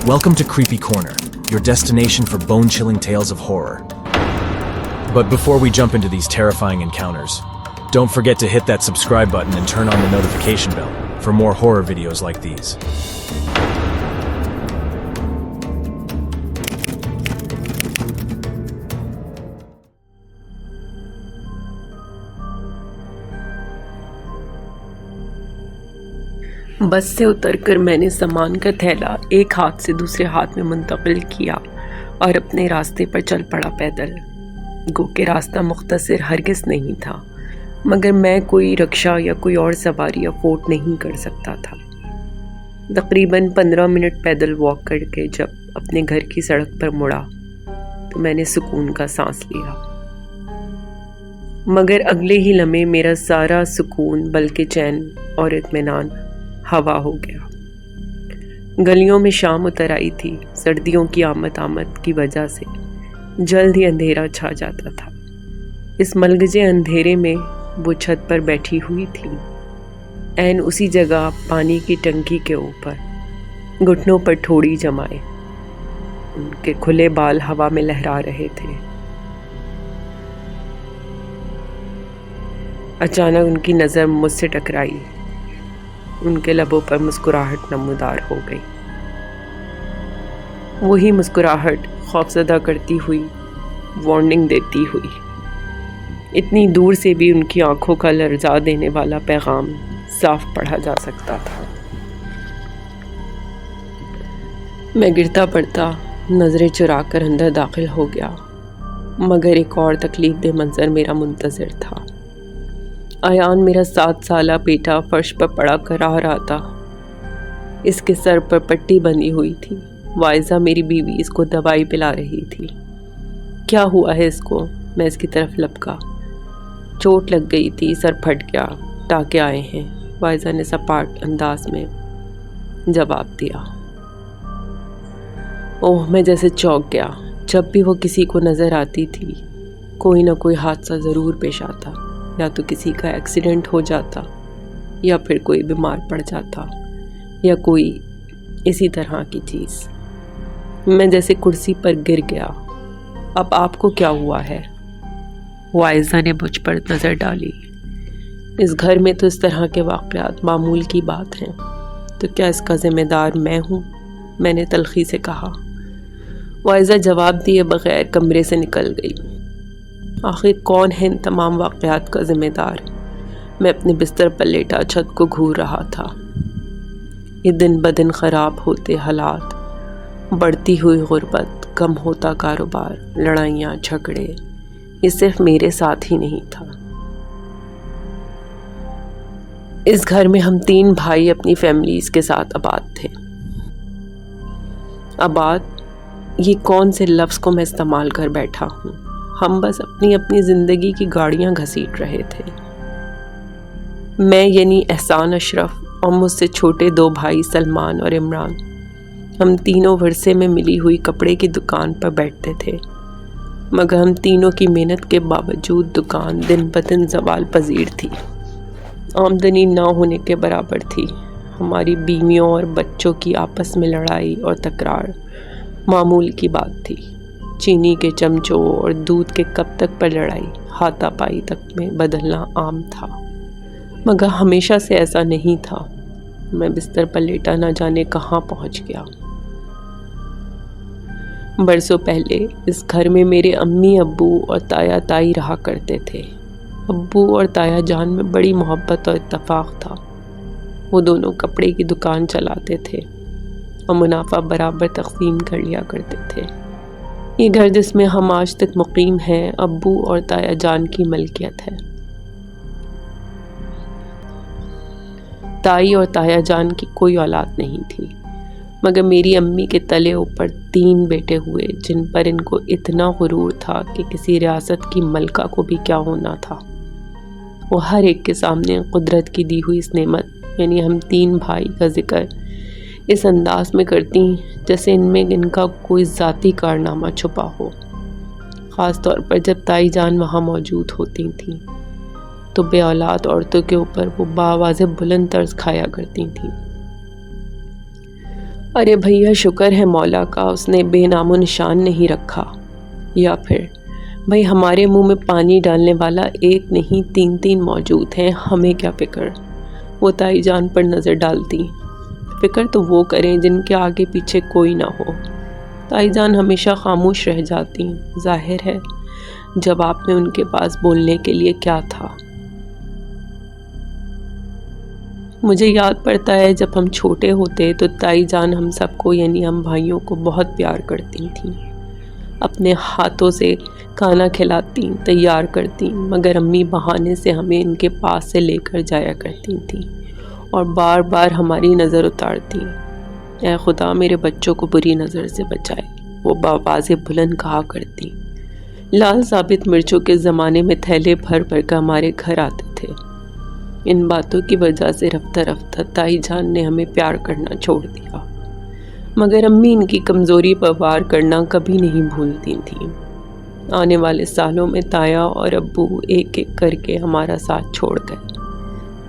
Welcome to Creepy Corner, your destination for bone-chilling tales of horror. But before we jump into these terrifying encounters, don't forget to hit that subscribe button and turn on the notification bell for more horror videos like these. बस से उतरकर मैंने सामान का थैला एक हाथ से दूसरे हाथ में मुंतकिल किया और अपने रास्ते पर चल पड़ा पैदल। गो के रास्ता मुख्तसर हरगिज़ नहीं था, मगर मैं कोई रक्षा या कोई और सवारी अफोर्ड नहीं कर सकता था। तकरीबन 15 मिनट पैदल वॉक करके जब अपने घर की सड़क पर मुड़ा तो मैंने सुकून का सांस लिया, मगर अगले ही लम्हे मेरा सारा सुकून बल्कि चैन और इत्मीनान हवा हो गया। गलियों में शाम उतर आई थी। सर्दियों की आमद की वजह से जल्द ही अंधेरा छा जाता था। इस मलगजे अंधेरे में वो छत पर बैठी हुई थी, ऐन उसी जगह पानी की टंकी के ऊपर घुटनों पर ठोड़ी जमाए। उनके खुले बाल हवा में लहरा रहे थे। अचानक उनकी नज़र मुझसे टकराई। उनके लबों पर मुस्कुराहट नमूदार हो गई। वही मुस्कुराहट खौफज़दा करती हुई, वार्निंग देती हुई। इतनी दूर से भी उनकी आंखों का लर्जा देने वाला पैगाम साफ पढ़ा जा सकता था। मैं गिरता पड़ता नज़रें चुरा कर अंदर दाखिल हो गया, मगर एक और तकलीफ दे मंजर मेरा मुंतज़िर था। आयान मेरा 7 साला बेटा फर्श पर पड़ा कर आ रहा था। इसके सर पर पट्टी बंधी हुई थी। वाइजा मेरी बीवी इसको दवाई पिला रही थी। क्या हुआ है इसको? मैं इसकी तरफ लपका। चोट लग गई थी, सर फट गया, टाँके आए हैं, वाइजा ने सपाट अंदाज में जवाब दिया। ओह, मैं जैसे चौंक गया। जब भी वो किसी को नज़र आती थी, कोई ना कोई हादसा ज़रूर पेश आता। या तो किसी का एक्सीडेंट हो जाता, या फिर कोई बीमार पड़ जाता, या कोई इसी तरह की चीज़। मैं जैसे कुर्सी पर गिर गया। अब आपको क्या हुआ है? वाइजा ने मुझ पर नज़र डाली। इस घर में तो इस तरह के वाक़यात मामूल की बात हैं, तो क्या इसका ज़िम्मेदार मैं हूँ? मैंने तल्खी से कहा। वाइजा जवाब दिए बगैर कमरे से निकल गई। आखिर कौन है इन तमाम वाक़यात का ज़िम्मेदार? मैं अपने बिस्तर पर लेटा छत को घूर रहा था। ये दिन ब दिन ख़राब होते हालात, बढ़ती हुई गुर्बत, कम होता कारोबार, लड़ाइयाँ झगड़े, ये सिर्फ मेरे साथ ही नहीं था। इस घर में हम 3 भाई अपनी फैमिलीज़ के साथ आबाद थे। आबाद, ये कौन से लफ्ज़ को मैं इस्तेमाल कर बैठा हूँ? हम बस अपनी अपनी ज़िंदगी की गाड़ियाँ घसीट रहे थे। मैं यानी एहसान अशरफ और मुझसे छोटे 2 भाई सलमान और इमरान, हम तीनों वर्षे में मिली हुई कपड़े की दुकान पर बैठते थे, मगर हम तीनों की मेहनत के बावजूद दुकान दिन ब दिन ज़वाल पजीर थी। आमदनी ना होने के बराबर थी। हमारी बीवियों और बच्चों की आपस में लड़ाई और तकरार मामूल की बात थी। चीनी के चमचों और दूध के कप तक पर लड़ाई हाथापाई तक में बदलना आम था, मगर हमेशा से ऐसा नहीं था। मैं बिस्तर पर लेटा ना जाने कहाँ पहुँच गया। बरसों पहले इस घर में मेरे अम्मी अब्बू और ताया ताई रहा करते थे। अब्बू और ताया जान में बड़ी मोहब्बत और इत्तेफाक था। वो दोनों कपड़े की दुकान चलाते थे और मुनाफा बराबर तकसीम कर लिया करते थे। ये घर जिसमें हम आज तक मुकीम हैं अब्बू और ताया जान की मलकियत है। ताई और ताया जान की कोई औलाद नहीं थी, मगर मेरी अम्मी के तले ऊपर 3 बेटे हुए, जिन पर इनको इतना गुरूर था कि किसी रियासत की मलका को भी क्या होना था। वो हर एक के सामने कुदरत की दी हुई इस नेमत यानी हम 3 भाई का जिक्र इस अंदाज में करती जैसे इनमें इनका कोई ज़ाती कारनामा छुपा हो। ख़ास तौर पर जब ताई जान वहाँ मौजूद होती थीं तो बे औलाद औरतों के ऊपर वो बावाज़े बुलंद तर्ज खाया करती थीं। ارے بھیا شکر ہے مولا کا اس نے بے نام و نشان نہیں رکھا، یا پھر بھائی ہمارے منہ میں پانی ڈالنے والا ایک نہیں 3 موجود ہیں، ہمیں کیا فکر۔ وہ تائی جان پر نظر ڈالتی، فکر تو وہ کریں جن کے آگے پیچھے کوئی نہ ہو۔ تائی جان ہمیشہ خاموش رہ جاتی، ظاہر ہے جواب میں ان کے پاس بولنے کے لیے کیا تھا۔ مجھے یاد پڑتا ہے جب ہم چھوٹے ہوتے تو تائی جان ہم سب کو یعنی ہم بھائیوں کو بہت پیار کرتی تھیں، اپنے ہاتھوں سے کھانا کھلاتی، تیار کرتی، مگر امی بہانے سے ہمیں ان کے پاس سے لے کر جایا کرتی تھیں اور بار بار ہماری نظر اتارتی۔ اے خدا میرے بچوں کو بری نظر سے بچائے، وہ بآواز بلند کہا کرتی۔ لال ثابت مرچوں کے زمانے میں تھیلے بھر بھر کر ہمارے گھر آتے تھے۔ ان باتوں کی وجہ سے رفتہ رفتہ تائی جان نے ہمیں پیار کرنا چھوڑ دیا، مگر امی ان کی کمزوری پر وار کرنا کبھی نہیں بھولتی تھیں۔ آنے والے سالوں میں تایا اور ابو ایک ایک کر کے ہمارا ساتھ چھوڑ گئے۔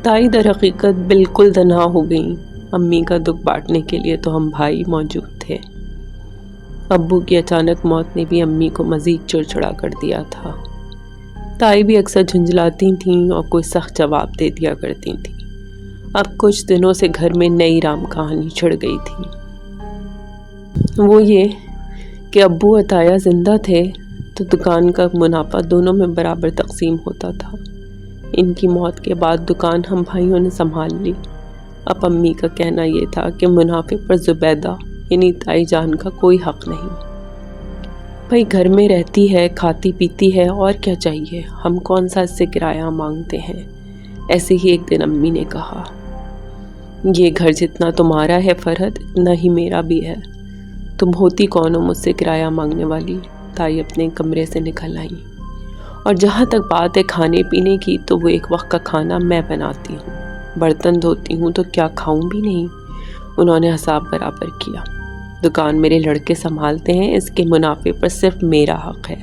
تائی در حقیقت بالکل تنہا ہو گئیں، امی کا دکھ بانٹنے کے لیے تو ہم بھائی موجود تھے۔ ابو کی اچانک موت نے بھی امی کو مزید چڑچڑا کر دیا تھا۔ تائی بھی اکثر جھنجھلاتی تھیں اور کوئی سخت جواب دے دیا کرتی تھیں۔ اب کچھ دنوں سے گھر میں نئی رام کہانی چھڑ گئی تھی، وہ یہ کہ ابو اور تایا زندہ تھے تو دکان کا منافع دونوں میں برابر تقسیم ہوتا تھا۔ ان کی موت کے بعد دکان ہم بھائیوں نے سنبھال لی۔ اب امی کا کہنا یہ تھا کہ منافع پر زبیدہ یعنی تائی جان کا کوئی حق نہیں۔ بھائی گھر میں رہتی ہے، کھاتی پیتی ہے، اور کیا چاہیے، ہم کون سا اس سے کرایہ مانگتے ہیں۔ ایسے ہی ایک دن امی نے کہا، یہ گھر جتنا تمہارا ہے فرحت اتنا ہی میرا بھی ہے، تم ہوتی کون ہو مجھ سے کرایہ مانگنے والی۔ تائی اپنے کمرے سے نکل آئیں، اور جہاں تک بات ہے کھانے پینے کی تو وہ ایک وقت کا کھانا میں بناتی ہوں، برتن دھوتی ہوں تو کیا کھاؤں بھی نہیں۔ انہوں نے حساب برابر کیا۔ دکان میرے لڑکے سنبھالتے ہیں، اس کے منافع پر صرف میرا حق ہے۔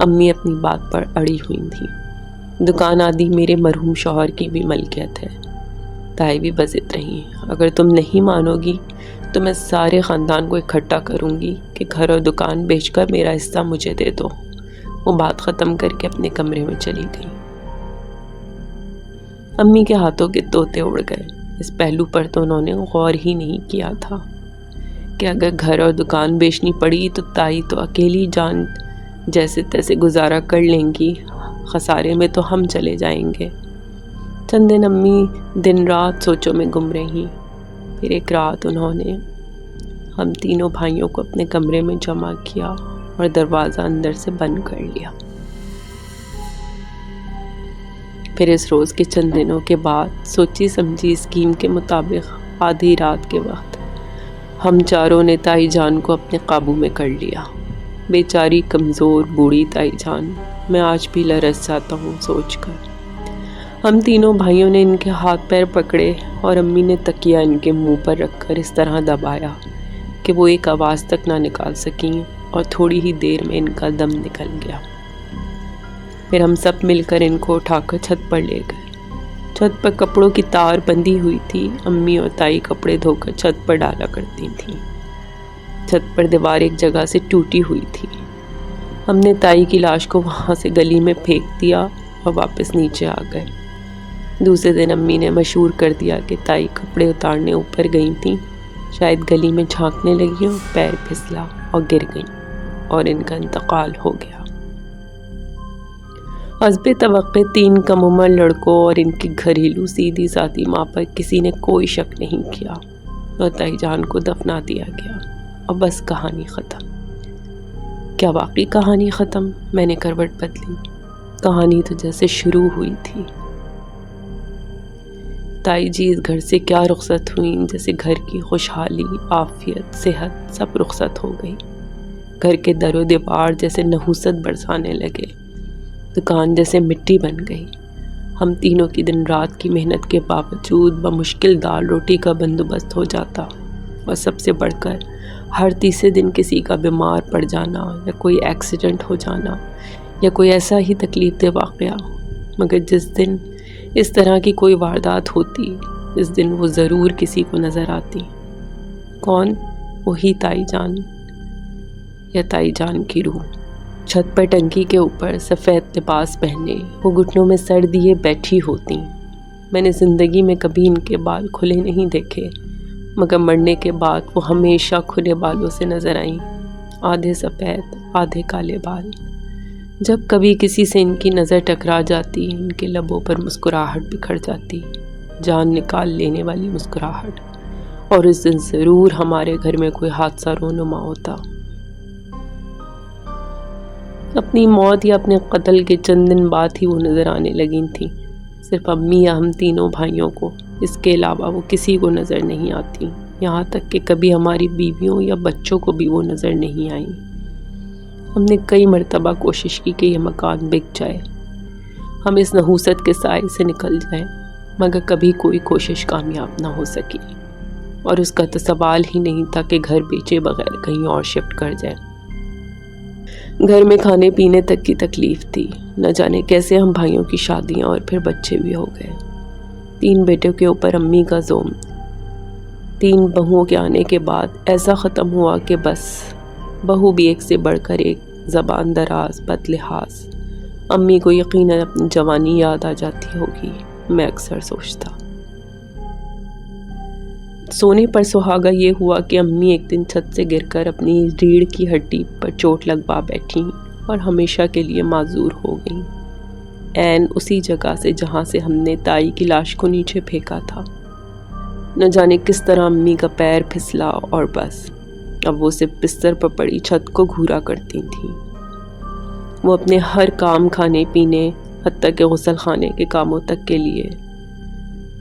امی اپنی بات پر اڑی ہوئی تھیں۔ دکان آدھی میرے مرحوم شوہر کی بھی ملکیت ہے۔ تائی بھی بضد رہی، اگر تم نہیں مانو گی تو میں سارے خاندان کو اکٹھا کروں گی کہ گھر اور دکان بیچ کر میرا حصہ مجھے دے دو۔ وہ بات ختم کر کے اپنے کمرے میں چلی گئی۔ امی کے ہاتھوں کے طوطے اڑ گئے۔ اس پہلو پر تو انہوں نے غور ہی نہیں کیا تھا کہ اگر گھر اور دکان بیچنی پڑی تو تائی تو اکیلی جان جیسے تیسے گزارا کر لیں گی، خسارے میں تو ہم چلے جائیں گے۔ چند دن امی دن رات سوچوں میں گم رہی۔ پھر ایک رات انہوں نے ہم تینوں بھائیوں کو اپنے کمرے میں جمع کیا اور دروازہ اندر سے بند کر لیا۔ پھر اس روز کے چند دنوں کے بعد سوچی سمجھی اسکیم کے مطابق آدھی رات کے وقت ہم چاروں نے تائی جان کو اپنے قابو میں کر لیا۔ بیچاری کمزور بوڑھی تائی جان، میں آج بھی لرز جاتا ہوں سوچ کر۔ ہم تینوں بھائیوں نے ان کے ہاتھ پیر پکڑے اور امی نے تکیہ ان کے منہ پر رکھ کر اس طرح دبایا کہ وہ ایک آواز تک نہ نکال سکیں، اور تھوڑی ہی دیر میں ان کا دم نکل گیا۔ پھر ہم سب مل کر ان کو اٹھا کر چھت پر لے گئے۔ چھت پر کپڑوں کی تار بندھی ہوئی تھی، امی اور تائی کپڑے دھو کر چھت پر ڈالا کرتی تھیں۔ چھت پر دیوار ایک جگہ سے ٹوٹی ہوئی تھی۔ ہم نے تائی کی لاش کو وہاں سے گلی میں پھینک دیا اور واپس نیچے آ گئے۔ دوسرے دن امی نے مشہور کر دیا کہ تائی کپڑے اتارنے اوپر گئی تھیں، شاید گلی میں جھانکنے لگی اور پیر پھسلا اور گر گئیں اور ان کا انتقال ہو گیا۔ حسب توقع 3 کم عمر لڑکوں اور ان کی گھریلو سیدھی سادی ماں پر کسی نے کوئی شک نہیں کیا، اور تائی جان کو دفنا دیا گیا اور بس کہانی ختم۔ کیا واقعی کہانی ختم؟ میں نے کروٹ بدلی۔ کہانی تو جیسے شروع ہوئی تھی۔ تائی جی اس گھر سے کیا رخصت ہوئیں جیسے گھر کی خوشحالی، عافیت، صحت سب رخصت ہو گئی۔ گھر کے در و دیوار جیسے نحوست برسانے لگے، دکان جیسے مٹی بن گئی۔ ہم تینوں کی دن رات کی محنت کے باوجود بمشکل دال روٹی کا بندوبست ہو جاتا، اور سب سے بڑھ کر ہر تیسرے دن کسی کا بیمار پڑ جانا یا کوئی ایکسیڈنٹ ہو جانا یا کوئی ایسا ہی تکلیف دہ واقعہ۔ مگر جس دن اس طرح کی کوئی واردات ہوتی، اس دن وہ ضرور کسی کو نظر آتی۔ कौन? वही ताई जान या ताई जान की रूह। छत पर टंकी के ऊपर सफ़ेद लिबास पहने वो घुटनों में सर दिए बैठी होती। मैंने ज़िंदगी में कभी इनके बाल खुले नहीं देखे, मगर मरने के बाद वो हमेशा खुले बालों से नज़र आईं, आधे सफ़ेद आधे काले बाल। जब कभी किसी से इनकी नज़र टकरा जाती, इनके लबों पर मुस्कुराहट बिखर जाती, जान निकाल लेने वाली मुस्कुराहट। और उस दिन ज़रूर हमारे घर में कोई हादसा रोनुमा होता। अपनी मौत या अपने कत्ल के चंद दिन बाद ही वो नज़र आने लगी थी, सिर्फ अम्मी या हम तीनों भाइयों को। इसके अलावा वो किसी को नज़र नहीं आती, यहाँ तक कि कभी हमारी बीवियों या बच्चों को भी वो नज़र नहीं आई। हमने कई मर्तबा कोशिश की कि ये मकान बिक जाए, हम इस नहूसत के साए से निकल जाएं, मगर कभी कोई कोशिश कामयाब ना हो सकी। और उसका तो सवाल ही नहीं था कि घर बेचे बगैर कहीं और शिफ्ट कर जाए। घर में खाने पीने तक की तकलीफ थी। न जाने कैसे हम भाइयों की शादियां और फिर बच्चे भी हो गए। 3 बेटों के ऊपर अम्मी का जोम। 3 बहुओं के आने के बाद ऐसा ख़त्म हुआ कि बस बहू भी एक से बढ़कर एक, ज़बान दराज, बदलिहाज। अम्मी को यकीनन अपनी जवानी याद आ जाती होगी, मैं अक्सर सोचता। सोने पर सुहागा ये हुआ कि अम्मी एक दिन छत से गिरकर अपनी रीढ़ की हड्डी पर चोट लगवा बैठी और हमेशा के लिए माजूर हो गई, ऐन उसी जगह से जहाँ से हमने ताई की लाश को नीचे फेंका था। न जाने किस तरह अम्मी का पैर फिसला और बस अब वो सिर्फ बिस्तर पर पड़ी छत को घूरा करती थी। वो अपने हर काम, खाने पीने, हत्ता के गुस्ल खाने के कामों तक के लिए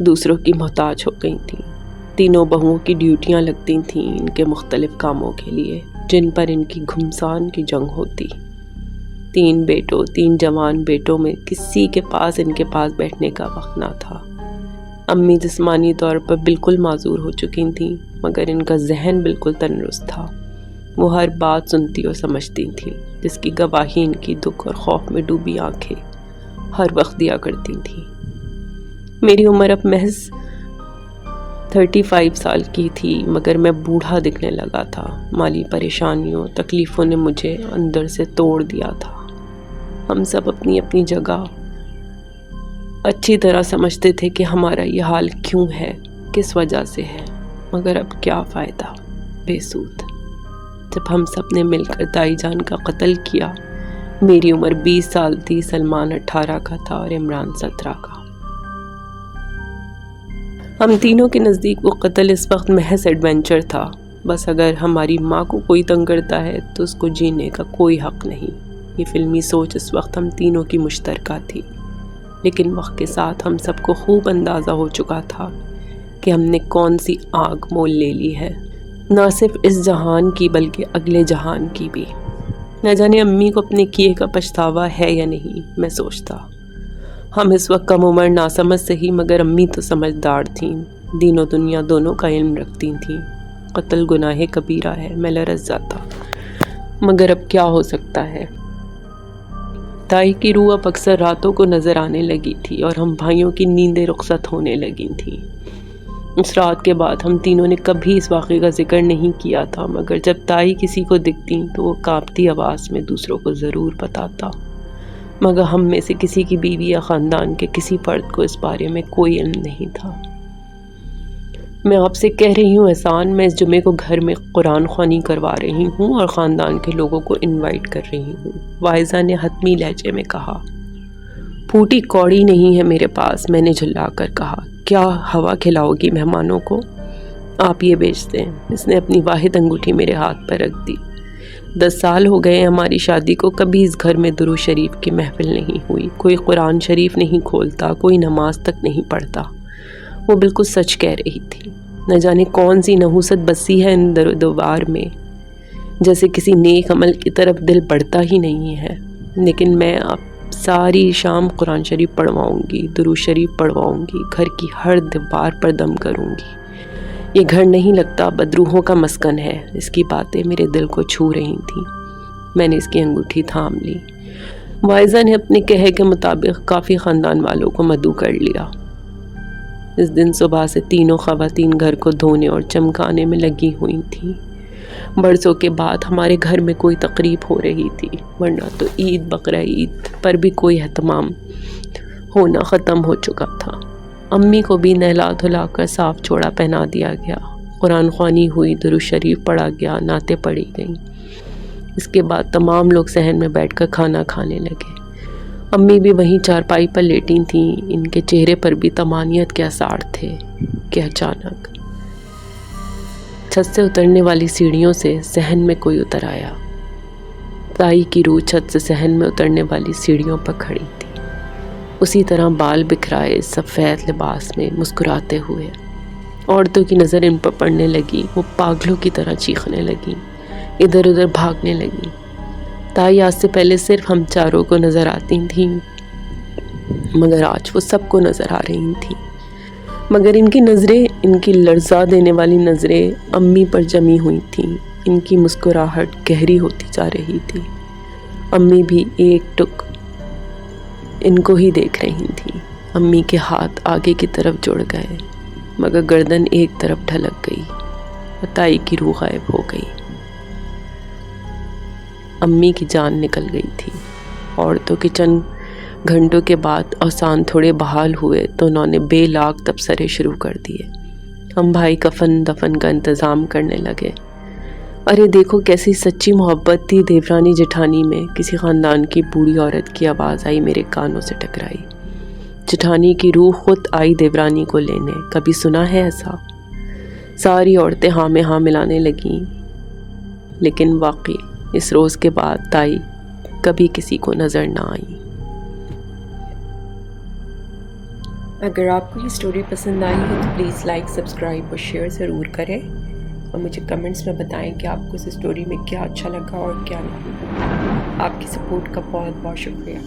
दूसरों की मोहताज हो गई थी। तीनों बहुओं की ड्यूटियां लगती थीं इनके मुख्तलिफ कामों के लिए, जिन पर इनकी घुमसान की जंग होती। 3 बेटों, 3 जवान बेटों में किसी के पास इनके पास बैठने का वक्त ना था। अम्मी जिस्मानी तौर पर बिल्कुल माजूर हो चुकी थीं, मगर इनका जहन बिल्कुल तंदुरुस्त था। वो हर बात सुनती और समझती थीं, जिसकी गवाही इनकी दुख और खौफ में डूबी आंखें हर वक्त दिया करती थीं। मेरी उम्र अब महज 35 साल की थी, मगर मैं बूढ़ा दिखने लगा था। माली परेशानियों, तकलीफ़ों ने मुझे अंदर से तोड़ दिया था। हम सब अपनी अपनी जगह अच्छी तरह समझते थे कि हमारा ये हाल क्यों है, किस वजह से है, मगर अब क्या फ़ायदा, बेसूद। जब हम सब ने मिलकर ताई जान का कत्ल किया, मेरी उम्र 20 साल थी, सलमान 18 का था और इमरान 17 का। हम तीनों के नज़दीक वो कत्ल इस वक्त महज एडवेंचर था। बस अगर हमारी माँ को कोई तंग करता है तो उसको जीने का कोई हक़ नहीं। ये फिल्मी सोच इस वक्त हम तीनों की मुश्तरका थी, लेकिन वक्त के साथ हम सबको खूब अंदाज़ा हो चुका था कि हमने कौन सी आग मोल ले ली है, ना सिर्फ इस जहान की बल्कि अगले जहान की भी। न जाने अम्मी को अपने किए का पछतावा है या नहीं, मैं सोचता। हम इस वक्त कम उम्र ना समझ सही, मगर अम्मी तो समझदार थीं, दीन और दुनिया दोनों का इल्म रखती थीं। कत्ल गुनाह कबीरा है, मैं लरज़ जाता, मगर अब क्या हो सकता है। ताई की रूह अब अक्सर रातों को नज़र आने लगी थी और हम भाइयों की नींदें रुखसत होने लगी थीं। उस रात के बाद हम तीनों ने कभी इस वाक़े का जिक्र नहीं किया था, मगर जब ताई किसी को दिखती तो वो कांपती आवाज़ में दूसरों को ज़रूर बताता, मगर हम में से किसी की बीवी या ख़ानदान के किसी फ़र्द को इस बारे में कोई इल्म नहीं था। मैं आपसे कह रही हूँ एहसान, मैं इस जुमे को घर में कुरान ख़वानी करवा रही हूँ और ख़ानदान के लोगों को इनवाइट कर रही हूँ, वाइज़ा ने हतमी लहजे में कहा। फूटी कौड़ी नहीं है मेरे पास, मैंने झुल्ला कर कहा। क्या हवा खिलाओगी मेहमानों को? आप ये बेच दें। इसने अपनी वाहिद अंगूठी मेरे हाथ पर रख दी। 10 साल हो गए हमारी शादी को, कभी इस घर में दुरूद शरीफ की महफिल नहीं हुई, कोई कुरान शरीफ नहीं खोलता, कोई नमाज तक नहीं पढ़ता। वो बिल्कुल सच कह रही थी। न जाने कौन सी नहूसत बसी है इन दरबार में, जैसे किसी नेक अमल की तरफ दिल बढ़ता ही नहीं है। लेकिन मैं अब सारी शाम कुरान शरीफ पढ़वाऊँगी, दुरूद शरीफ पढ़वाऊँगी, घर की हर दीवार पर दम करूँगी। ये घर नहीं लगता, बदरूहों का मस्कन है। इसकी बातें मेरे दिल को छू रही थी। मैंने इसकी अंगूठी थाम ली। वाइज़ा ने अपने कहे के मुताबिक काफ़ी ख़ानदान वालों को मदऊ कर लिया। اس دن صبح سے تینوں خواتین گھر کو دھونے اور چمکانے میں لگی ہوئی تھیں۔ برسوں کے بعد ہمارے گھر میں کوئی تقریب ہو رہی تھی، ورنہ تو عید بقرعید پر بھی کوئی اہتمام ہونا ختم ہو چکا تھا۔ امی کو بھی نہلا دھلا کر صاف جوڑا پہنا دیا گیا، قرآن خوانی ہوئی، درود شریف پڑھا گیا، نعتیں پڑھی گئیں۔ اس کے بعد تمام لوگ صحن میں بیٹھ کر کھانا کھانے لگے۔ امی بھی وہیں چارپائی پر لیٹی تھیں، ان کے چہرے پر بھی طمانینت کے آثار تھے کہ اچانک چھت سے اترنے والی سیڑھیوں سے صحن میں کوئی اتر آیا۔ تائی کی روح چھت سے صحن میں اترنے والی سیڑھیوں پر کھڑی تھی، اسی طرح بال بکھرائے سفید لباس میں مسکراتے ہوئے۔ عورتوں کی نظر ان پر پڑنے لگی، وہ پاگلوں کی طرح چیخنے لگی، ادھر ادھر بھاگنے لگی۔ تائی آج سے پہلے صرف ہم چاروں کو نظر آتی تھیں، مگر آج وہ سب کو نظر آ رہی تھیں۔ مگر ان کی نظریں، ان کی لرزا دینے والی نظریں امی پر جمی ہوئی تھیں۔ ان کی مسکراہٹ گہری ہوتی جا رہی تھی۔ امی بھی ایک ٹک ان کو ہی دیکھ رہی تھیں۔ امی کے ہاتھ آگے کی طرف جڑ گئے، مگر گردن ایک طرف ڈھلک گئی اور تائی کی روح غائب ہو گئی۔ امی کی جان نکل گئی تھی۔ عورتوں کے چند گھنٹوں کے بعد اوسان تھوڑے بحال ہوئے تو انہوں نے بے لاگ تبصرے شروع کر دیے۔ ہم بھائی کفن دفن کا انتظام کرنے لگے۔ ارے دیکھو کیسی سچی محبت تھی دیورانی جٹھانی میں، کسی خاندان کی بوڑھی عورت کی آواز آئی، میرے کانوں سے ٹکرائی۔ جٹھانی کی روح خود آئی دیورانی کو لینے، کبھی سنا ہے ایسا؟ ساری عورتیں ہاں میں ہاں ملانے لگیں۔ لیکن واقعی اس روز کے بعد تائی کبھی کسی کو نظر نہ آئی۔ اگر آپ کو یہ سٹوری پسند آئی ہے تو پلیز لائک، سبسکرائب اور شیئر ضرور کریں، اور مجھے کمنٹس میں بتائیں کہ آپ کو اس سٹوری میں کیا اچھا لگا اور کیا نہیں۔ آپ کی سپورٹ کا بہت بہت شکریہ۔